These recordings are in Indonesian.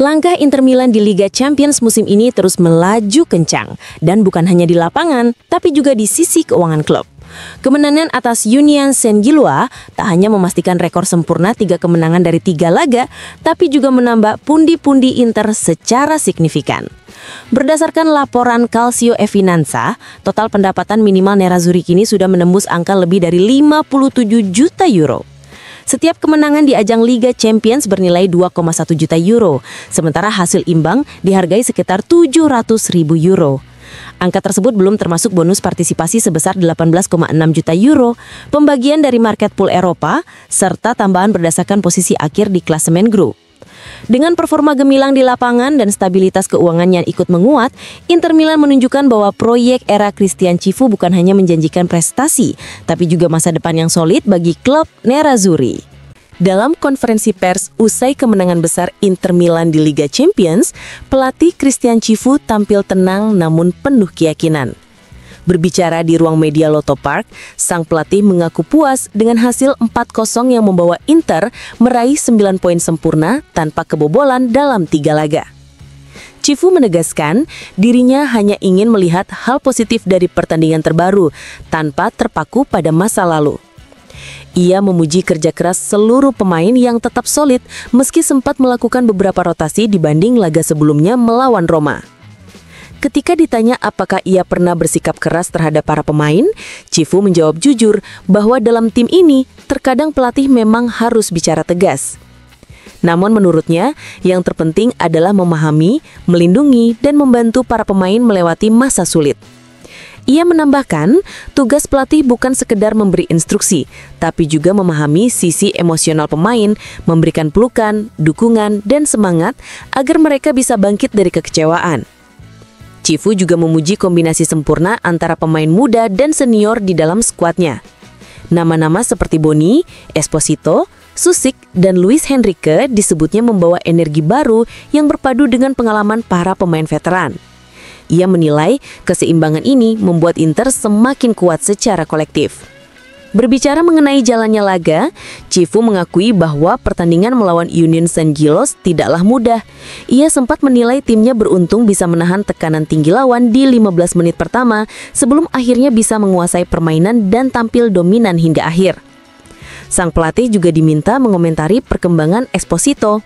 Langkah Inter Milan di Liga Champions musim ini terus melaju kencang, dan bukan hanya di lapangan, tapi juga di sisi keuangan klub. Kemenangan atas Union Saint-Gilloise tak hanya memastikan rekor sempurna 3 kemenangan dari 3 laga, tapi juga menambah pundi-pundi Inter secara signifikan. Berdasarkan laporan Calcio e Finanza, total pendapatan minimal Nerazzurri kini sudah menembus angka lebih dari 57 juta euro. Setiap kemenangan di ajang Liga Champions bernilai 2,1 juta euro, sementara hasil imbang dihargai sekitar 700.000 euro. Angka tersebut belum termasuk bonus partisipasi sebesar 18,6 juta euro, pembagian dari market pool Eropa, serta tambahan berdasarkan posisi akhir di klasemen grup. Dengan performa gemilang di lapangan dan stabilitas keuangan yang ikut menguat, Inter Milan menunjukkan bahwa proyek era Christian Cifu bukan hanya menjanjikan prestasi, tapi juga masa depan yang solid bagi klub Nerazzurri. Dalam konferensi pers usai kemenangan besar Inter Milan di Liga Champions, pelatih Christian Cifu tampil tenang namun penuh keyakinan. Berbicara di ruang media Lotto Park, sang pelatih mengaku puas dengan hasil 4-0 yang membawa Inter meraih 9 poin sempurna tanpa kebobolan dalam 3 laga. Cifu menegaskan dirinya hanya ingin melihat hal positif dari pertandingan terbaru tanpa terpaku pada masa lalu. Ia memuji kerja keras seluruh pemain yang tetap solid meski sempat melakukan beberapa rotasi dibanding laga sebelumnya melawan Roma. Ketika ditanya apakah ia pernah bersikap keras terhadap para pemain, Cifu menjawab jujur bahwa dalam tim ini terkadang pelatih memang harus bicara tegas. Namun menurutnya, yang terpenting adalah memahami, melindungi, dan membantu para pemain melewati masa sulit. Ia menambahkan, tugas pelatih bukan sekedar memberi instruksi, tapi juga memahami sisi emosional pemain, memberikan pelukan, dukungan, dan semangat agar mereka bisa bangkit dari kekecewaan. Cifu juga memuji kombinasi sempurna antara pemain muda dan senior di dalam skuadnya. Nama-nama seperti Boni, Esposito, Susik, dan Luis Henrique disebutnya membawa energi baru yang berpadu dengan pengalaman para pemain veteran. Ia menilai keseimbangan ini membuat Inter semakin kuat secara kolektif. Berbicara mengenai jalannya laga, Cifu mengakui bahwa pertandingan melawan Union Saint-Gilloise tidaklah mudah. Ia sempat menilai timnya beruntung bisa menahan tekanan tinggi lawan di 15 menit pertama sebelum akhirnya bisa menguasai permainan dan tampil dominan hingga akhir. Sang pelatih juga diminta mengomentari perkembangan Esposito.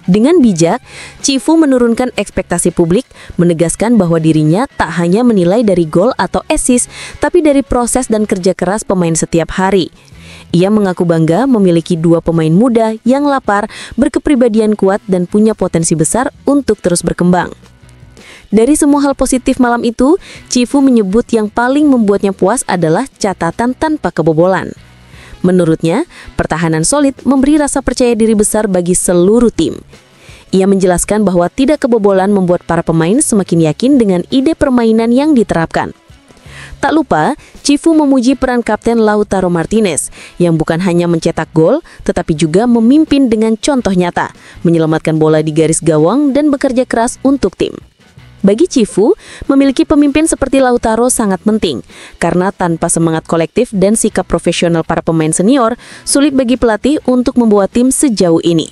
Dengan bijak, Cifu menurunkan ekspektasi publik, menegaskan bahwa dirinya tak hanya menilai dari gol atau assist, tapi dari proses dan kerja keras pemain setiap hari. Ia mengaku bangga memiliki 2 pemain muda yang lapar, berkepribadian kuat, dan punya potensi besar untuk terus berkembang. Dari semua hal positif malam itu, Cifu menyebut yang paling membuatnya puas adalah catatan tanpa kebobolan. Menurutnya, pertahanan solid memberi rasa percaya diri besar bagi seluruh tim. Ia menjelaskan bahwa tidak kebobolan membuat para pemain semakin yakin dengan ide permainan yang diterapkan. Tak lupa, Cifu memuji peran Kapten Lautaro Martinez yang bukan hanya mencetak gol, tetapi juga memimpin dengan contoh nyata, menyelamatkan bola di garis gawang dan bekerja keras untuk tim. Bagi Cifu, memiliki pemimpin seperti Lautaro sangat penting, karena tanpa semangat kolektif dan sikap profesional para pemain senior, sulit bagi pelatih untuk membawa tim sejauh ini.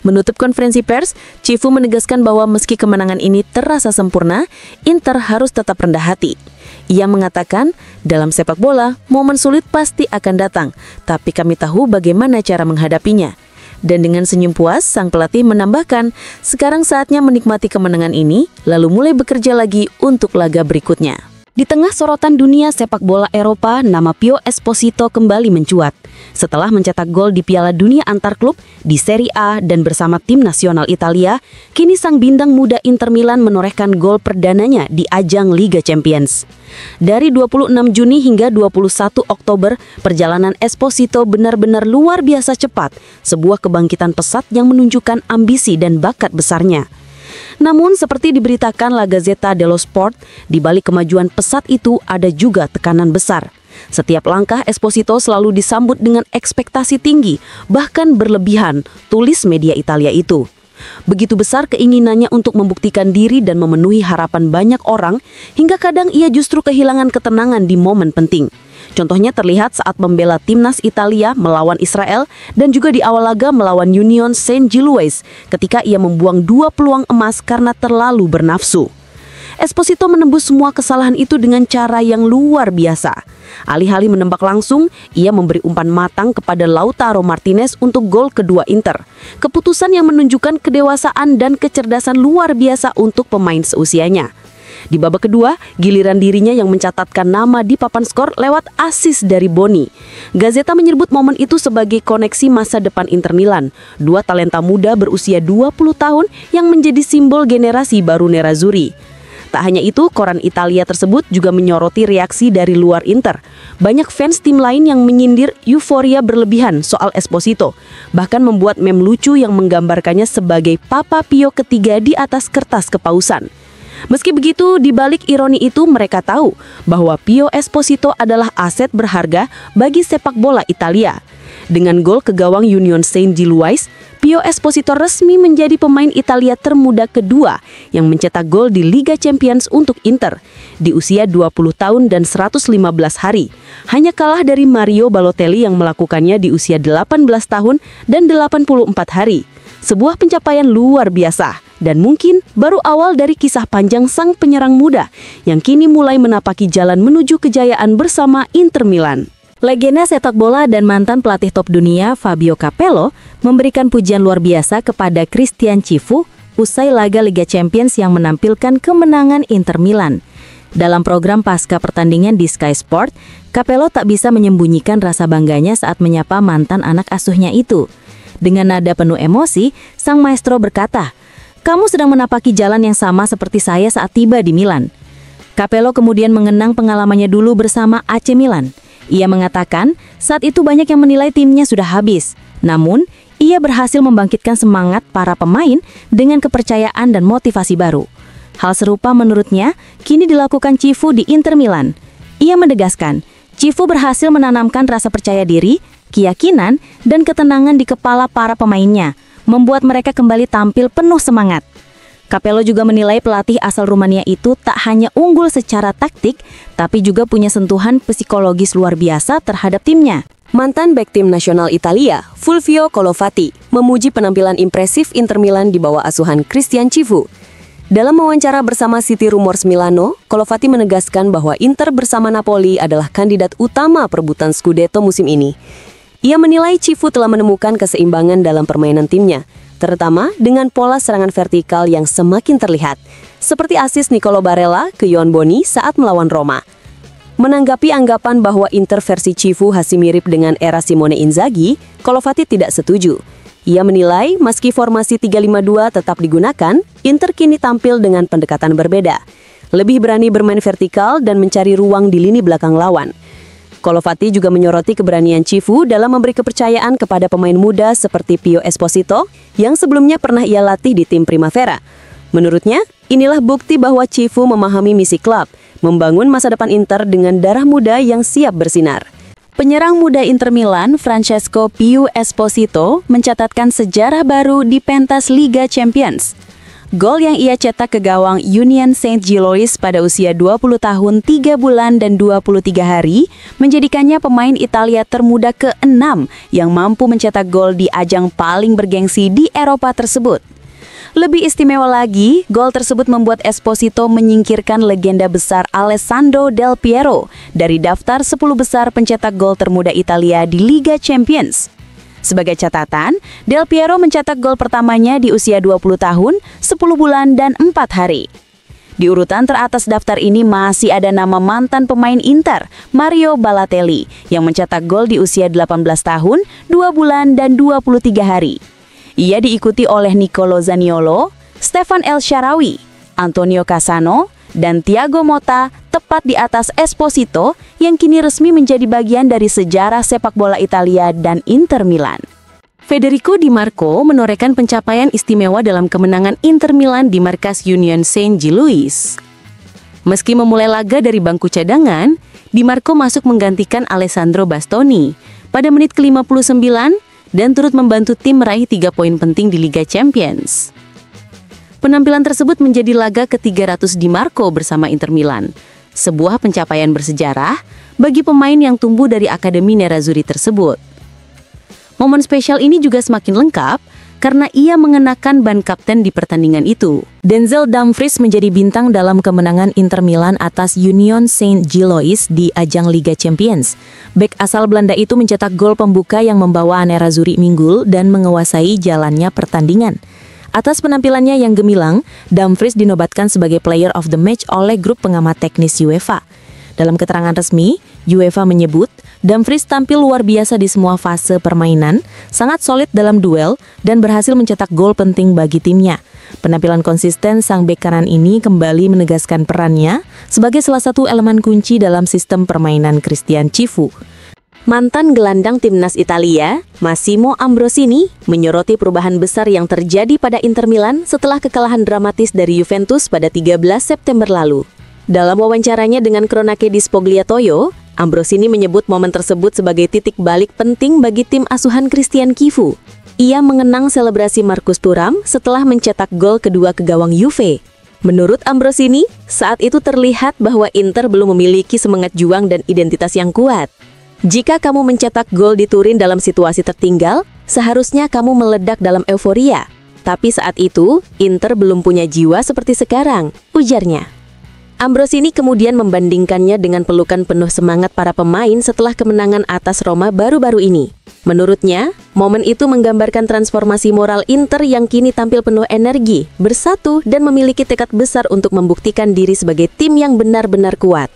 Menutup konferensi pers, Cifu menegaskan bahwa meski kemenangan ini terasa sempurna, Inter harus tetap rendah hati. Ia mengatakan, dalam sepak bola, momen sulit pasti akan datang, tapi kami tahu bagaimana cara menghadapinya. Dan dengan senyum puas, sang pelatih menambahkan, sekarang saatnya menikmati kemenangan ini, lalu mulai bekerja lagi untuk laga berikutnya. Di tengah sorotan dunia sepak bola Eropa, nama Pio Esposito kembali mencuat. Setelah mencetak gol di Piala Dunia antar klub, di Serie A, dan bersama tim nasional Italia, kini sang bintang muda Inter Milan menorehkan gol perdananya di ajang Liga Champions. Dari 26 Juni hingga 21 Oktober, perjalanan Esposito benar-benar luar biasa cepat, sebuah kebangkitan pesat yang menunjukkan ambisi dan bakat besarnya. Namun seperti diberitakan La Gazzetta dello Sport, di balik kemajuan pesat itu ada juga tekanan besar. Setiap langkah Esposito selalu disambut dengan ekspektasi tinggi, bahkan berlebihan, tulis media Italia itu. Begitu besar keinginannya untuk membuktikan diri dan memenuhi harapan banyak orang, hingga kadang ia justru kehilangan ketenangan di momen penting. Contohnya terlihat saat membela timnas Italia melawan Israel dan juga di awal laga melawan Union Saint-Gilloise ketika ia membuang 2 peluang emas karena terlalu bernafsu. Esposito menembus semua kesalahan itu dengan cara yang luar biasa. Alih-alih menembak langsung, ia memberi umpan matang kepada Lautaro Martinez untuk gol kedua Inter. Keputusan yang menunjukkan kedewasaan dan kecerdasan luar biasa untuk pemain seusianya. Di babak kedua, giliran dirinya yang mencatatkan nama di papan skor lewat assist dari Boni. Gazeta menyebut momen itu sebagai koneksi masa depan Inter Milan, dua talenta muda berusia 20 tahun yang menjadi simbol generasi baru Nerazzurri. Tak hanya itu, koran Italia tersebut juga menyoroti reaksi dari luar Inter. Banyak fans tim lain yang menyindir euforia berlebihan soal Esposito, bahkan membuat meme lucu yang menggambarkannya sebagai Papa Pio ketiga di atas kertas kepausan. Meski begitu, di balik ironi itu mereka tahu bahwa Pio Esposito adalah aset berharga bagi sepak bola Italia. Dengan gol ke gawang Union Saint-Gilloise, Pio Esposito resmi menjadi pemain Italia termuda kedua yang mencetak gol di Liga Champions untuk Inter di usia 20 tahun dan 115 hari. Hanya kalah dari Mario Balotelli yang melakukannya di usia 18 tahun dan 84 hari. Sebuah pencapaian luar biasa dan mungkin baru awal dari kisah panjang sang penyerang muda yang kini mulai menapaki jalan menuju kejayaan bersama Inter Milan. Legenda sepak bola dan mantan pelatih top dunia Fabio Capello memberikan pujian luar biasa kepada Christian Cifu usai laga Liga Champions yang menampilkan kemenangan Inter Milan. Dalam program pasca pertandingan di Sky Sport, Capello tak bisa menyembunyikan rasa bangganya saat menyapa mantan anak asuhnya itu. Dengan nada penuh emosi, sang maestro berkata, "Kamu sedang menapaki jalan yang sama seperti saya saat tiba di Milan." Capello kemudian mengenang pengalamannya dulu bersama AC Milan. Ia mengatakan saat itu banyak yang menilai timnya sudah habis. Namun, ia berhasil membangkitkan semangat para pemain dengan kepercayaan dan motivasi baru. Hal serupa menurutnya kini dilakukan Cifu di Inter Milan. Ia menegaskan, Cifu berhasil menanamkan rasa percaya diri, keyakinan, dan ketenangan di kepala para pemainnya, membuat mereka kembali tampil penuh semangat. Capello juga menilai pelatih asal Rumania itu tak hanya unggul secara taktik, tapi juga punya sentuhan psikologis luar biasa terhadap timnya. Mantan bek tim nasional Italia, Fulvio Colovati, memuji penampilan impresif Inter Milan di bawah asuhan Christian Cifu. Dalam wawancara bersama City Rumors Milano, Colovati menegaskan bahwa Inter bersama Napoli adalah kandidat utama perebutan Scudetto musim ini. Ia menilai Cifu telah menemukan keseimbangan dalam permainan timnya, terutama dengan pola serangan vertikal yang semakin terlihat, seperti asis Nicolo Barella ke Jon Boni saat melawan Roma. Menanggapi anggapan bahwa Inter versi Cifu masih mirip dengan era Simone Inzaghi, Colovati tidak setuju. Ia menilai meski formasi 3-5-2 tetap digunakan, Inter kini tampil dengan pendekatan berbeda. Lebih berani bermain vertikal dan mencari ruang di lini belakang lawan. Colovati juga menyoroti keberanian Cifu dalam memberi kepercayaan kepada pemain muda seperti Pio Esposito yang sebelumnya pernah ia latih di tim Primavera. Menurutnya, inilah bukti bahwa Cifu memahami misi klub, membangun masa depan Inter dengan darah muda yang siap bersinar. Penyerang muda Inter Milan, Francesco Pio Esposito, mencatatkan sejarah baru di pentas Liga Champions. Gol yang ia cetak ke gawang Union Saint-Gilloise pada usia 20 tahun, 3 bulan dan 23 hari menjadikannya pemain Italia termuda ke-6 yang mampu mencetak gol di ajang paling bergengsi di Eropa tersebut. Lebih istimewa lagi, gol tersebut membuat Esposito menyingkirkan legenda besar Alessandro Del Piero dari daftar 10 besar pencetak gol termuda Italia di Liga Champions. Sebagai catatan, Del Piero mencetak gol pertamanya di usia 20 tahun, 10 bulan, dan 4 hari. Di urutan teratas daftar ini masih ada nama mantan pemain Inter, Mario Balotelli, yang mencetak gol di usia 18 tahun, 2 bulan, dan 23 hari. Ia diikuti oleh Nicolo Zaniolo, Stefan El Shaarawy, Antonio Cassano, dan Thiago Motta tepat di atas Esposito yang kini resmi menjadi bagian dari sejarah sepak bola Italia dan Inter Milan. Federico Di Marco menorehkan pencapaian istimewa dalam kemenangan Inter Milan di markas Union Saint-Gilloise. Meski memulai laga dari bangku cadangan, Di Marco masuk menggantikan Alessandro Bastoni pada menit ke-59 dan turut membantu tim meraih 3 poin penting di Liga Champions. Penampilan tersebut menjadi laga ke-300 Di Marco bersama Inter Milan. Sebuah pencapaian bersejarah, bagi pemain yang tumbuh dari Akademi Nerazzurri tersebut. Momen spesial ini juga semakin lengkap karena ia mengenakan ban kapten di pertandingan itu. Denzel Dumfries menjadi bintang dalam kemenangan Inter Milan atas Union Saint-Gilloise di ajang Liga Champions. Bek asal Belanda itu mencetak gol pembuka yang membawa Nerazzurri minggul dan menguasai jalannya pertandingan. Atas penampilannya yang gemilang, Dumfries dinobatkan sebagai Player of the Match oleh grup pengamat teknis UEFA. Dalam keterangan resmi, UEFA menyebut Dumfries tampil luar biasa di semua fase permainan, sangat solid dalam duel, dan berhasil mencetak gol penting bagi timnya. Penampilan konsisten sang bek kanan ini kembali menegaskan perannya sebagai salah satu elemen kunci dalam sistem permainan Christian Cifu. Mantan gelandang timnas Italia, Massimo Ambrosini, menyoroti perubahan besar yang terjadi pada Inter Milan setelah kekalahan dramatis dari Juventus pada 13 September lalu. Dalam wawancaranya dengan Cronache di Spogliatoio, Ambrosini menyebut momen tersebut sebagai titik balik penting bagi tim asuhan Christian Cifu. Ia mengenang selebrasi Marcus Thuram setelah mencetak gol kedua ke gawang Juve. Menurut Ambrosini, saat itu terlihat bahwa Inter belum memiliki semangat juang dan identitas yang kuat. Jika kamu mencetak gol di Turin dalam situasi tertinggal, seharusnya kamu meledak dalam euforia. Tapi saat itu, Inter belum punya jiwa seperti sekarang, ujarnya. Ambrosini kemudian membandingkannya dengan pelukan penuh semangat para pemain setelah kemenangan atas Roma baru-baru ini. Menurutnya, momen itu menggambarkan transformasi moral Inter yang kini tampil penuh energi, bersatu, dan memiliki tekad besar untuk membuktikan diri sebagai tim yang benar-benar kuat.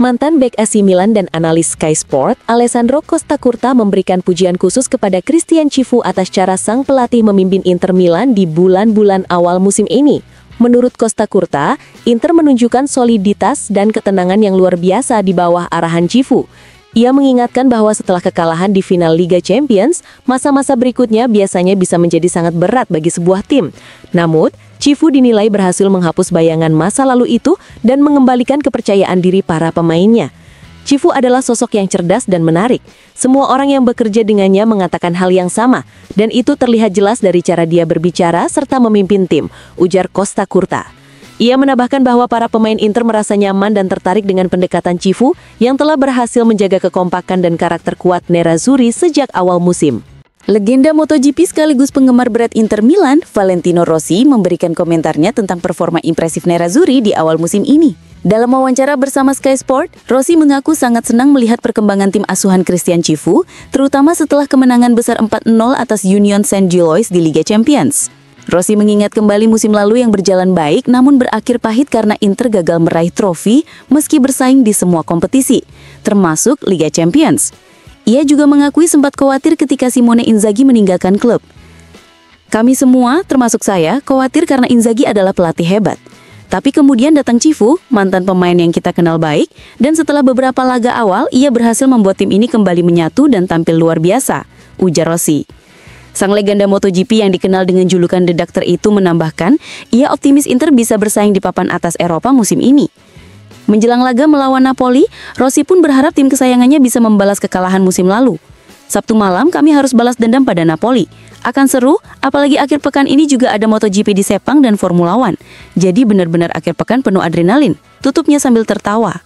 Mantan bek AC Milan dan analis Sky Sport, Alessandro Costacurta memberikan pujian khusus kepada Christian Cifu atas cara sang pelatih memimpin Inter Milan di bulan-bulan awal musim ini. Menurut Costacurta, Inter menunjukkan soliditas dan ketenangan yang luar biasa di bawah arahan Cifu. Ia mengingatkan bahwa setelah kekalahan di final Liga Champions, masa-masa berikutnya biasanya bisa menjadi sangat berat bagi sebuah tim. Namun, Cifu dinilai berhasil menghapus bayangan masa lalu itu dan mengembalikan kepercayaan diri para pemainnya. Cifu adalah sosok yang cerdas dan menarik. Semua orang yang bekerja dengannya mengatakan hal yang sama, dan itu terlihat jelas dari cara dia berbicara serta memimpin tim, ujar Costacurta. Ia menambahkan bahwa para pemain Inter merasa nyaman dan tertarik dengan pendekatan Cifu yang telah berhasil menjaga kekompakan dan karakter kuat Nerazzurri sejak awal musim. Legenda MotoGP sekaligus penggemar berat Inter Milan, Valentino Rossi, memberikan komentarnya tentang performa impresif Nerazzurri di awal musim ini. Dalam wawancara bersama Sky Sport, Rossi mengaku sangat senang melihat perkembangan tim asuhan Christian Cifu, terutama setelah kemenangan besar 4-0 atas Union Saint-Gilloise di Liga Champions. Rossi mengingat kembali musim lalu yang berjalan baik namun berakhir pahit karena Inter gagal meraih trofi meski bersaing di semua kompetisi, termasuk Liga Champions. Ia juga mengakui sempat khawatir ketika Simone Inzaghi meninggalkan klub. Kami semua, termasuk saya, khawatir karena Inzaghi adalah pelatih hebat. Tapi kemudian datang Cifu, mantan pemain yang kita kenal baik, dan setelah beberapa laga awal, ia berhasil membuat tim ini kembali menyatu dan tampil luar biasa, ujar Rossi. Sang legenda MotoGP yang dikenal dengan julukan The Doctor itu menambahkan, ia optimis Inter bisa bersaing di papan atas Eropa musim ini. Menjelang laga melawan Napoli, Rossi pun berharap tim kesayangannya bisa membalas kekalahan musim lalu. Sabtu malam kami harus balas dendam pada Napoli. Akan seru, apalagi akhir pekan ini juga ada MotoGP di Sepang dan Formula One. Jadi benar-benar akhir pekan penuh adrenalin, tutupnya sambil tertawa.